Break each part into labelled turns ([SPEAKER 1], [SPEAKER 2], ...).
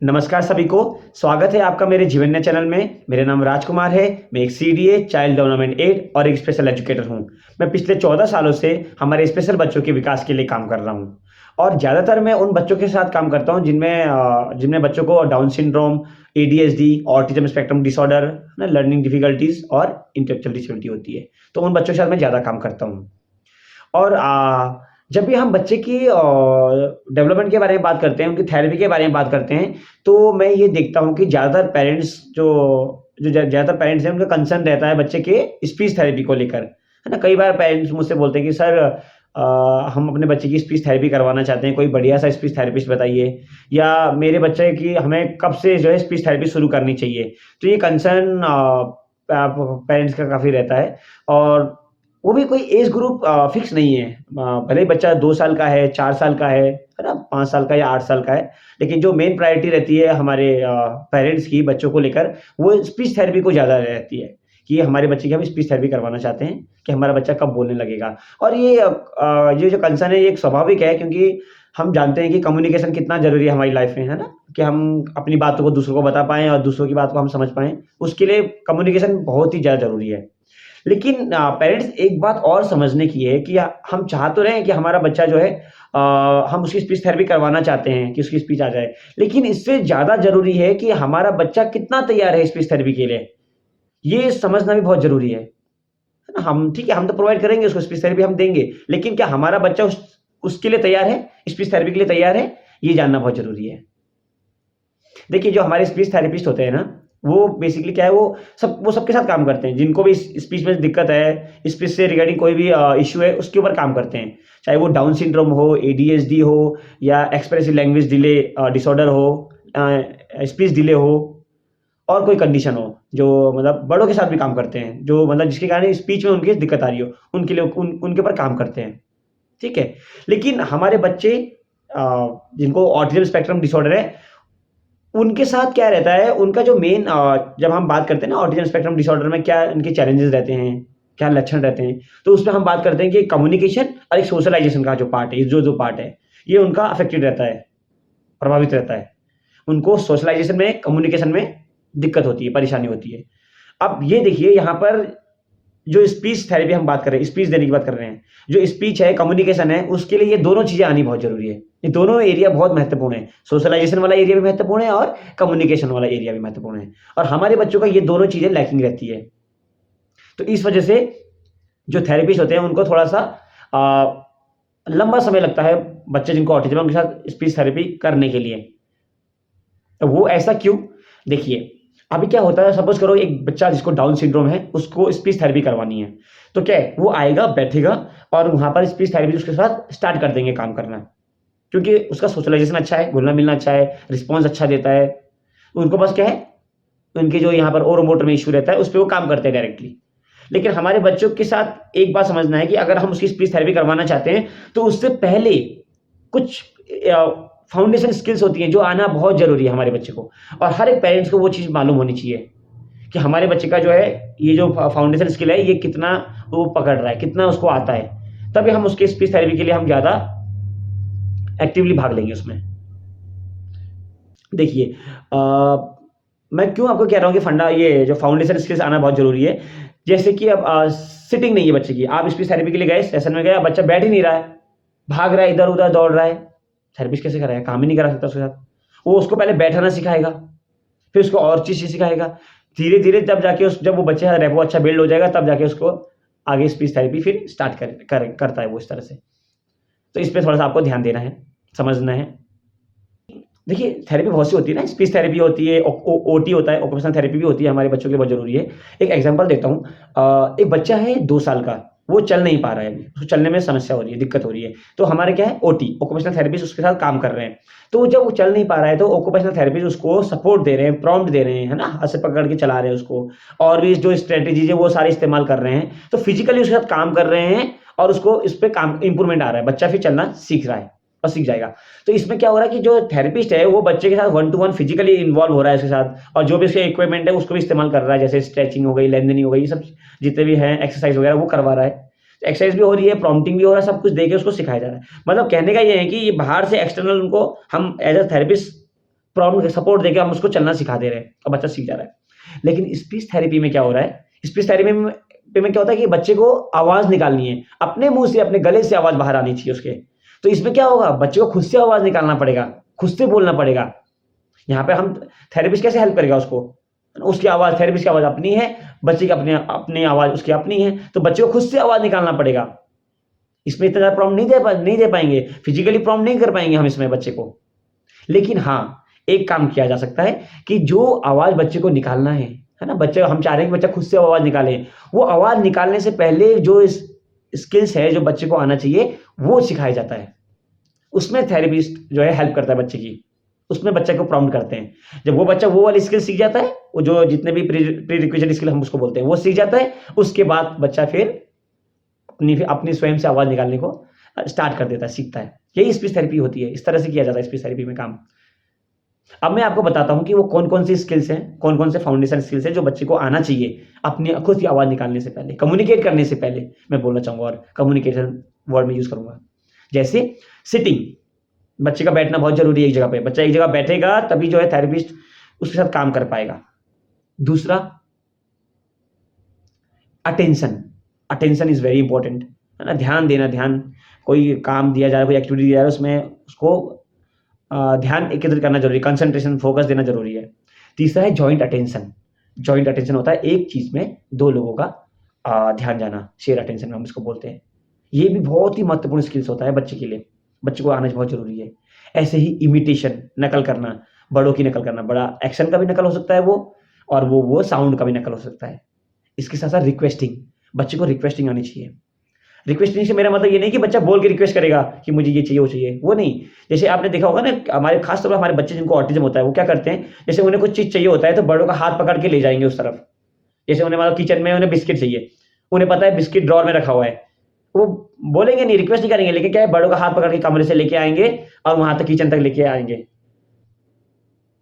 [SPEAKER 1] नमस्कार सभी को। स्वागत है आपका मेरे जीवन्या चैनल में। मेरा नाम राजकुमार है। मैं एक सीडीए, चाइल्ड डेवलपमेंट एड और एक स्पेशल एजुकेटर हूँ। मैं पिछले 14 सालों से हमारे स्पेशल बच्चों के विकास के लिए काम कर रहा हूँ और ज़्यादातर मैं उन बच्चों के साथ काम करता हूँ जिनमें बच्चों को down syndrome, ADHD, autism spectrum disorder, learning difficulties और इंटेलेक्चुअल डिसेबिलिटी होती है। तो उन बच्चों के साथ मैं ज़्यादा काम करता हूँ। और जब भी हम बच्चे की डेवलपमेंट के बारे में बात करते हैं, उनकी थेरेपी के बारे में बात करते हैं, तो मैं ये देखता हूँ कि ज़्यादातर पेरेंट्स ज़्यादातर पेरेंट्स हैं, उनका कंसर्न रहता है बच्चे के स्पीच थेरेपी को लेकर, है ना? कई बार पेरेंट्स मुझसे बोलते हैं कि सर हम अपने बच्चे की स्पीच थेरेपी करवाना चाहते हैं, कोई बढ़िया सा स्पीच थेरेपिस्ट बताइए, या मेरे बच्चे की हमें कब से जो है स्पीच थेरेपी शुरू करनी चाहिए। तो ये कंसर्न पेरेंट्स का काफ़ी रहता है और वो भी कोई एज ग्रुप फिक्स नहीं है। भले ही बच्चा 2 साल का है, 4 साल का है ना? 5 साल का या 8 साल का है, लेकिन जो मेन प्रायोरिटी रहती है हमारे पेरेंट्स की बच्चों को लेकर, वो स्पीच थेरेपी को ज़्यादा रहती है कि हमारे बच्चे की हम स्पीच थेरेपी करवाना चाहते हैं कि हमारा बच्चा कब बोलने लगेगा। और ये जो कंसर्न है, ये एक स्वाभाविक है क्योंकि हम जानते हैं कि कम्युनिकेशन कितना ज़रूरी है हमारी लाइफ में, है ना? कि हम अपनी बातों को दूसरों को बता पाएँ और दूसरों की बात को हम समझ पाएँ, उसके लिए कम्युनिकेशन बहुत ही ज़्यादा ज़रूरी है। लेकिन पेरेंट्स एक बात और समझने की है कि हम चाह तो रहे हैं कि हमारा बच्चा जो है हम उसकी स्पीच थेरेपी करवाना चाहते हैं कि उसकी स्पीच आ जाए। लेकिन इससे ज़्यादा ज़रूरी है कि हमारा बच्चा कितना तैयार है स्पीच थेरेपी के लिए, ये समझना भी बहुत ज़रूरी है ना? हम ठीक है, हम तो प्रोवाइड करेंगे उसको स्पीच थेरेपी हम देंगे, लेकिन क्या हमारा बच्चा उसके लिए तैयार है, स्पीच थेरेपी के लिए तैयार है? ये जानना बहुत ज़रूरी है। देखिए, जो हमारे स्पीच थेरेपिस्ट होते हैं ना, वो बेसिकली क्या है, वो सबके साथ काम करते हैं। जिनको भी स्पीच में दिक्कत है, स्पीच से रिगार्डिंग कोई भी इश्यू है, उसके ऊपर काम करते हैं। चाहे वो डाउन सिंड्रोम हो, एडीएचडी हो या एक्सप्रेसिव लैंग्वेज डिले डिसऑर्डर हो, स्पीच डिले हो और कोई कंडीशन हो, जो मतलब बड़ों के साथ भी काम करते हैं, जो मतलब जिसके कारण स्पीच में उनकी दिक्कत आ रही हो, उनके लिए उनके ऊपर काम करते हैं। ठीक है? लेकिन हमारे बच्चे अ, जिनको ऑटिज्म स्पेक्ट्रम डिसऑर्डर है, उनके साथ क्या रहता है, उनका जो मेन जब हम बात करते हैं ना ऑटिज़्म स्पेक्ट्रम डिसऑर्डर में क्या इनके चैलेंजेज़ रहते हैं, क्या लक्षण रहते हैं, तो उसमें हम बात करते हैं कि कम्युनिकेशन और एक सोशलाइज़ेशन का जो पार्ट है, जो पार्ट है, ये उनका अफ़ेक्टेड रहता है, प्रभावित रहता है। उनको सोशलाइज़ेशन में, कम्युनिकेशन में दिक्कत होती है, परेशानी होती है। अब ये देखिए यहाँ पर जो स्पीच थेरेपी हम बात कर रहे हैं, स्पीच देने की बात कर रहे हैं। जो स्पीच है, कम्युनिकेशन है, उसके लिए ये दोनों चीज़ें आनी बहुत ज़रूरी है। ये दोनों एरिया बहुत महत्वपूर्ण है। सोशलाइज़ेशन वाला एरिया भी महत्वपूर्ण है और कम्युनिकेशन वाला एरिया भी महत्वपूर्ण है। और हमारे बच्चों का ये दोनों चीज़ें लैकिंग रहती है। तो इस वजह से जो थेरेपिस्ट होते हैं उनको थोड़ा-सा लंबा समय लगता है बच्चे जिनको ऑटिज़्म है उनके साथ स्पीच थेरेपी करने के लिए। तो वो ऐसा क्यों? देखिए, अभी क्या होता है, सपोज़ करो एक बच्चा जिसको डाउन सिंड्रोम है, उसको स्पीच थेरेपी करवानी है। तो क्या है, वो आएगा, बैठेगा और वहाँ पर स्पीच थेरेपिस्ट उसके साथ स्टार्ट कर देंगे काम करना। क्योंकि उसका सोशलाइज़ेशन अच्छा है, घुलना-मिलना अच्छा है, रिस्पॉन्स अच्छा देता है। उनको बस क्या है, उनके जो यहाँ पर ओरो मोटर में इश्यू रहता है, उस पे वो काम करते हैं डायरेक्टली। लेकिन हमारे बच्चों के साथ एक बात समझना है कि अगर हम उसकी स्पीच थेरेपी करवाना चाहते हैं, तो उससे पहले कुछ फाउंडेशन स्किल्स होती हैं, जो आना बहुत ज़रूरी है हमारे बच्चे को। और हर एक पेरेंट्स को वो चीज़ मालूम होनी चाहिए कि हमारे बच्चे का जो है, ये जो फाउंडेशन स्किल है, ये कितना वो पकड़ रहा है, कितना उसको आता है। तभी हम उसके स्पीच थेरेपी के लिए हम ज़्यादा एक्टिवली भाग लेंगे उसमें। देखिए मैं क्यों आपको कह रहा हूँ कि ये जो फाउंडेशन स्किल्स आना बहुत ज़रूरी है। जैसे कि अब सिटिंग नहीं है बच्चे की, आप स्पीच थेरेपी के लिए गए, सेशन में गए, बच्चा बैठ ही नहीं रहा है, भाग रहा है, इधर-उधर दौड़ रहा है, थेरेपिस्ट कैसे कराएगा? काम ही नहीं करा सकता उसके साथ। वो उसको पहले बैठाना सिखाएगा, फिर उसको और चीज़ें सिखाएगा। धीरे-धीरे तब जाके जब वो बच्चे का रेपो अच्छा बिल्ड हो जाएगा, तब जाके उसको आगे स्पीच थेरेपी फिर स्टार्ट करता है वो इस तरह से। तो इस पे थोड़ा-सा आपको ध्यान देना है, समझना है। देखिए, थेरेपी बहुत सी होती है ना, स्पीच थेरेपी होती है, ओ ओ ओटी होता है, ऑक्यूपेशनल थेरेपी भी होती है, हमारे बच्चों के लिए बहुत ज़रूरी है। एक एग्ज़ाम्पल देता हूँ। एक बच्चा है 2 साल का, वो चल नहीं पा रहा है अभी, उसको चलने में समस्या हो रही है, दिक्कत हो रही है। तो हमारे क्या है, ओटी, ऑक्यूपेशनल थेरेपिस्ट उसके साथ काम कर रहे हैं। तो जब वो चल नहीं पा रहा है, तो ऑक्यूपेशनल थेरेपिस्ट उसको सपोर्ट दे रहे हैं, प्रॉम्प्ट दे रहे हैं, है ना? हाथ से पकड़ के चला रहे हैं उसको, और भी जो स्ट्रैटेजीज़ है, वो सारे इस्तेमाल कर रहे हैं। तो फिज़िकली उसके साथ काम कर रहे हैं और उसको इस पे काम इम्प्रूवमेंट आ रहा है, बच्चा फिर चलना सीख रहा है और सीख जाएगा। तो इसमें क्या हो रहा है कि जो थेरेपिस्ट है, वो बच्चे के साथ one two one physically involve हो रहा है उसके साथ, और जो भी उसके इक्विपमेंट है उसको भी इस्तेमाल कर रहा है, जैसे स्ट्रेचिंग हो गई, लेंथनिंग हो गई, ये सब जितने भी हैं एक्सरसाइज वगैरह वो करवा रहा है। एक्सरसाइज भी हो रही है, प्रॉम्प्टिंग भी हो रहा है, सब कुछ देके उसको सिखाया जा रहा है। मतलब कहने का ये है कि ये बाहर से एक्सटर्नल उनको हम as a therapist problem support देके हम उसको चलना सिखा दे रहे हैं और बच्चा सीख जा रहा है। लेकिन स्पीच थेरेपी में क्या हो रहा है, स्पीच थेरेपी में क्या होता है कि बच्चे को आवाज़ निकालनी है, अपने मुँह से, अपने गले से आवाज़ बाहर आनी चाहिए उसके। तो इसमें क्या होगा, बच्चे को खुद से आवाज़ निकालना पड़ेगा, खुद से बोलना पड़ेगा। यहाँ पे हम थेरेपिस्ट कैसे हेल्प करेगा उसको, उसकी आवाज़, थेरेपिस्ट की आवाज़ अपनी है, बच्चे की अपनी आवाज़ उसकी अपनी है, तो बच्चे को खुद से आवाज़ निकालना पड़ेगा। इसमें इतना ज़्यादा प्रॉम्प्ट नहीं दे पाएँगे, फिज़िकली प्रॉम्प्ट नहीं कर पाएँगे हम इसमें बच्चे को। लेकिन हाँ, एक काम किया जा सकता है कि जो आवाज़ बच्चे को निकालना है ना? बच्चे, हम चाह रहे हैं कि बच्चा खुद से आवाज़ निकाले, वो आवाज़ निकालने से पहले जो स्किल्स है, जो बच्चे को आना चाहिए, वो सिखाया जाता है। उसमें थेरेपिस्ट जो है हेल्प करता है बच्चे की। उसमें बच्चे को प्रॉम्प्ट करते हैं। जब वो बच्चा वो वाली स्किल सीख जाता है, वो जो जितने भी प्री-रिक्विज़िट स्किल हम उसको बोलते हैं, वो सीख जाता है, उसके बाद बच्चा फिर अपनी स्वयं से आवाज़ निकालने को स्टार्ट कर देता है, सीखता है। यही स्पीच थेरेपी होती है, इस तरह से किया जाता है स्पीच थेरेपी में काम। अब मैं आपको बताता हूँ कि वो कौन-कौन सी स्किल्स हैं, कौन-कौन से फाउंडेशन स्किल्स हैं जो बच्चे को आना चाहिए, अपनी खुद की आवाज़ निकालने से पहले, कम्युनिकेट करने से पहले मैं बोलना चाहूँगा, और कम्युनिकेशन वर्ड में यूज़ करूँगा। जैसे सिटिंग, बच्चे का बैठना बहुत ज़रूरी है एक जगह पे। बच्चा एक जगह बैठेगा तभी जो है थेरेपिस्ट उसके साथ काम कर पाएगा। दूसरा, attention, attention is very important, है ना? ध्यान देना, कोई काम दिया जा रहा है, कोई एक्टिविटी दिया जा रहा है, उसमें उसको ध्यान एकत्रित करना ज़रूरी है, कंसंट्रेशन, फोकस देना ज़रूरी है। तीसरा है जॉइंट अटेंशन। जॉइंट अटेंशन होता है एक चीज़ में 2 लोगों का ध्यान जाना, शेयर अटेंशन हम इसको बोलते हैं। ये भी बहुत ही महत्वपूर्ण स्किल्स होता है बच्चे के लिए, बच्चे को आना बहुत ज़रूरी है। ऐसे ही इमिटेशन, नकल करना, बड़ों की नकल करना, बड़ा एक्शन का भी नकल हो सकता है वो, और वो साउंड का भी नकल हो सकता है। इसके साथ-साथ रिक्वेस्टिंग, बच्चे को रिक्वेस्टिंग आनी चाहिए। रिक्वेस्टिंग से मेरा मतलब ये नहीं कि बच्चा बोल के रिक्वेस्ट करेगा कि मुझे ये चाहिए, वो चाहिए, वो नहीं। जैसे आपने देखा होगा ना, हमारे खास तौर पर हमारे बच्चे जिनको ऑटिज़्म होता है, वो क्या करते हैं, जैसे उन्हें कुछ चीज़ चाहिए होता है तो बड़ों का हाथ पकड़ के ले जाएँगे उस तरफ। जैसे उन्हें मतलब किचन में उन्हें बिस्किट चाहिए, उन्हें पता है बिस्किट ड्रॉवर में रखा हुआ है, वो बोलेंगे नहीं, रिक्वेस्ट नहीं करेंगे, लेकिन क्या है, बड़ों का हाथ पकड़ के कमरे से लेके आएँगे और वहाँ तक, किचन तक लेके आएँगे।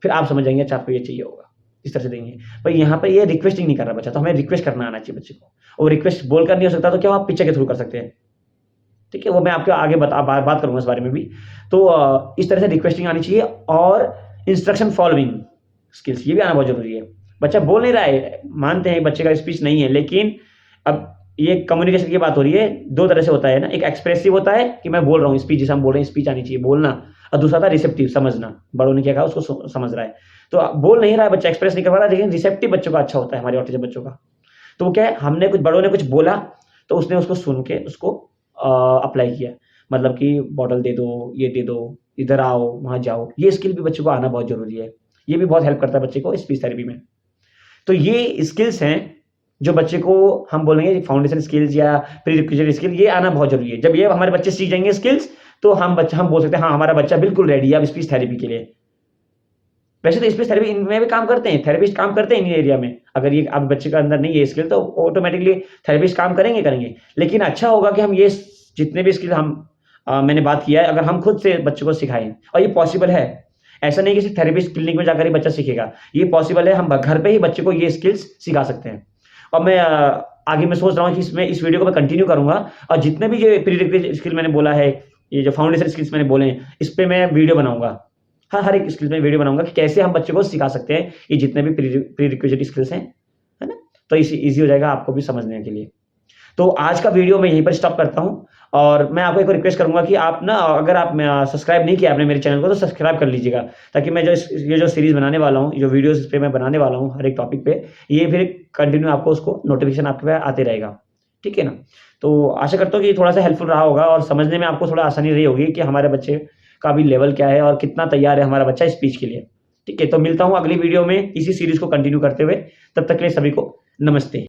[SPEAKER 1] फिर आप समझ जाएँगे, अच्छा आपको ये चाहिए होगा, इस तरह से देंगे। पर यहाँ पे ये रिक्वेस्टिंग नहीं कर रहा बच्चा, तो हमें रिक्वेस्ट करना आना चाहिए बच्चे को, और रिक्वेस्ट बोलकर नहीं हो सकता तो क्या आप पिक्चर के थ्रू कर सकते हैं। ठीक है? वो मैं आपको आगे बात करूँगा इस बारे में भी। तो इस तरह से रिक्वेस्टिंग आनी चाहिए, और इंस्ट्रक्शन फॉलोइंग स्किल्स, ये भी आना बहुत ज़रूरी है। बच्चा बोल नहीं रहा है, मानते हैं बच्चे का स्पीच नहीं है, लेकिन अब ये कम्युनिकेशन की बात हो रही है, 2 तरह से होता है ना, एक एक्सप्रेसिव होता है कि मैं बोल रहा हूँ, स्पीच जिसे हम बोल रहे हैं, स्पीच आनी चाहिए, बोलना, और दूसरा था रिसेप्टिव, समझना, बड़ों ने क्या कहा उसको समझ रहा है। तो बोल नहीं रहा है बच्चा, एक्सप्रेस नहीं कर पा रहा है, लेकिन रिसेप्टिव बच्चों का अच्छा होता है, हमारे ऑटिज़म बच्चों का। तो वो क्या है, बड़ों ने कुछ बोला, तो उसने उसको सुन के उसको अप्लाई किया। मतलब कि बॉटल दे दो, ये दे दो, इधर आओ, वहाँ जाओ। ये स्किल भी बच्चे को आना बहुत ज़रूरी है। ये भी बहुत हेल्प करता है बच्चे को स्पीच थेरेपी में। तो ये स्किल्स हैं, जो बच्चे को हम बोलेंगे फाउंडेशन स्किल्स या प्री-रिक्विज़िट स्किल, ये आना बहुत ज़रूरी है। जब ये हमारे बच्चे सीख जाएँगे स्किल्स, तो हम बोल सकते हैं, हाँ, हमारा बच्चा बिल्कुल रेडी है अब स्पीच थेरेपी के लिए। वैसे तो स्पीच थेरेपी इनमें भी काम करते हैं, थेरेपिस्ट काम करते हैं इन एरिया में। अगर ये अब बच्चे के अंदर नहीं है स्किल, तो ऑटोमैटिकली थेरेपिस्ट काम करेंगे। लेकिन अच्छा होगा कि हम ये जितने भी स्किल मैंने बात किया है, अगर हम खुद से बच्चों को सिखाएँ, और ये पॉसिबल है। ऐसा नहीं कि सिर्फ थेरेपिस्ट क्लिनिक में जाकर ही बच्चा सीखेगा। ये पॉसिबल है, हम घर पे ही बच्चे को ये स्किल्स सिखा सकते हैं। और मैं आगे मैं सोच रहा हूँ कि इस वीडियो को मैं कंटिन्यू करूँगा, और जितने भी ये प्री-रिक्विज़िट स्किल मैंने बोला है, ये जो फाउंडेशन स्किल्स मैंने बोले हैं, इस पे मैं वीडियो बनाऊँगा। हर एक स्किल में वीडियो बनाऊँगा कि कैसे हम बच्चे को सिखा सकते हैं, ये जितने भी प्री-रिक्विज़िट स्किल्स हैं, है ना? तो ईज़ी हो जाएगा आपको भी समझने के लिए। तो आज का वीडियो मैं यहीं पर स्टॉप करता हूँ, और मैं आपको एक और रिक्वेस्ट करूँगा कि आप ना, अगर आप सब्सक्राइब नहीं किया आपने मेरे चैनल को, तो सब्सक्राइब कर लीजिएगा, ताकि मैं ये जो सीरीज़ बनाने वाला हूँ, जो वीडियोज़ इस पे मैं बनाने वाला हूँ हर एक टॉपिक पे, ये फिर कंटिन्यू आपको उसको नोटिफ़िकेशन आपके पास आते रहेगा। ठीक है ना? तो आशा करता हूँ कि थोड़ा-सा हेल्पफुल रहा होगा, और समझने में आपको थोड़ा आसानी रही होगी कि हमारे बच्चे का भी लेवल क्या है और कितना तैयार है हमारा बच्चा स्पीच के लिए। ठीक है? तो मिलता हूँ अगली वीडियो में इसी सीरीज़ को कंटिन्यू करते हुए। तब तक के लिए सभी को नमस्ते।